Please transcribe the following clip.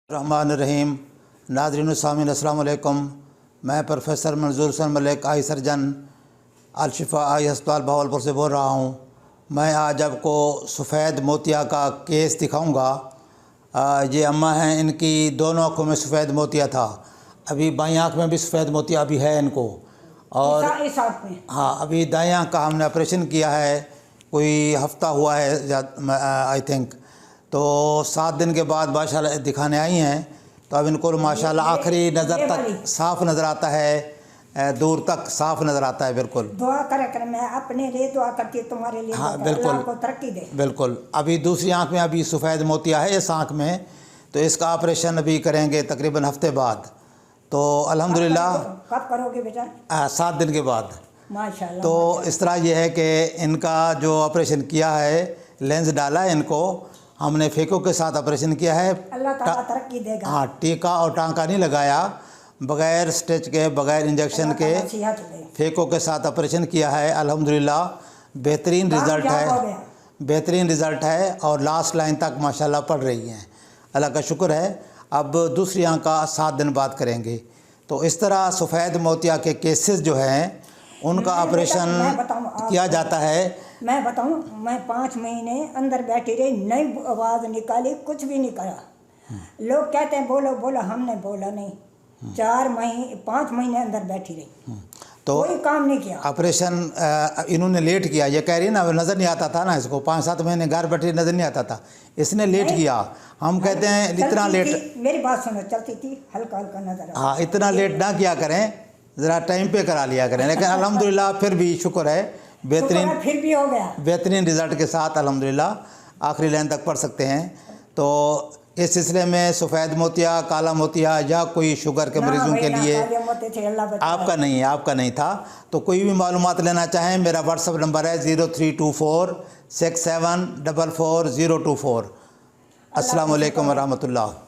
रहमान रहीम। नाज़रीन सामीन अस्सलाम वालेकुम। मैं प्रोफेसर मंजूर हुसैन मलिक, आई सर्जन, अल-शिफा आई अस्पताल भावलपुर से बोल रहा हूँ। मैं आज आपको सफ़ेद मोतिया का केस दिखाऊंगा। ये अम्मा हैं, इनकी दोनों आँखों में सफ़ेद मोतिया था। अभी बाईं आँख में भी सफ़ेद मोतिया अभी है इनको, और हाँ, अभी दाईं आँख का हमने ऑपरेशन किया है, कोई हफ़्ता हुआ है आई थिंक। तो 7 दिन के बाद माशाल्लाह दिखाने आई हैं, तो अब इनको माशाल्लाह आखिरी नज़र तक साफ़ नज़र आता है, दूर तक साफ़ नज़र आता है। बिल्कुल दुआ कर मैं अपने लिए दुआ करती हूँ, तुम्हारे लिए। हाँ बिल्कुल, को तरक्की दे। बिल्कुल। अभी दूसरी आँख में अभी सफ़ेद मोतिया है इस आँख में, तो इसका ऑपरेशन अभी करेंगे तकरीबन हफ्ते बाद। तो अल्हम्दुलिल्लाह। कब करोगे बेटा? 7 दिन के बाद माशाल्लाह। तो इस तरह ये है कि इनका जो ऑपरेशन किया है, लेंस डाला है इनको, हमने फेको के साथ ऑपरेशन किया है। अल्लाह ताला तरक्की देगा। हाँ, टीका और टांका नहीं लगाया, बग़ैर स्टिच के, बग़ैर इंजेक्शन के, फेको के साथ ऑपरेशन किया है। अल्हम्दुलिल्लाह बेहतरीन रिज़ल्ट है, बेहतरीन रिज़ल्ट है, और लास्ट लाइन तक माशाल्लाह पढ़ रही हैं। अल्लाह का शुक्र है। अब दूसरी आँख का 7 दिन बाद करेंगे। तो इस तरह सफ़ेद मोतिया के केसेस जो हैं उनका ऑपरेशन किया जाता है। मैं बताऊं, मैं 5 महीने अंदर बैठी रही, नहीं आवाज़ निकाली, कुछ भी नहीं करा। लोग कहते हैं बोलो बोलो, हमने बोला नहीं। 5 महीने अंदर बैठी रही, तो कोई काम नहीं किया। ऑपरेशन इन्होंने लेट किया, ये कह रही है ना, नज़र नहीं आता था ना इसको, 5-7 महीने घर बैठे नज़र नहीं आता था, इसने लेट किया। हम कहते हैं इतना लेट, मेरी बात सुनो, चलती थी हल्का हल्का नजर। हाँ, इतना लेट ना किया करें, ज़रा टाइम पे करा लिया करें। लेकिन अल्हम्दुलिल्लाह फिर भी शुक्र है, बेहतरीन, फिर भी हो गया, बेहतरीन रिज़ल्ट के साथ अल्हम्दुलिल्लाह आखिरी लाइन तक पढ़ सकते हैं। तो इस सिलसिले में सफ़ेद मोतिया, काला मोतिया या कोई शुगर के मरीज़ों के लिए आपका नहीं था, तो कोई भी मालूमात लेना चाहें, मेरा व्हाट्सअप नंबर है 032467444024। अस्सलाम वालेकुम व रहमतुल्लाह।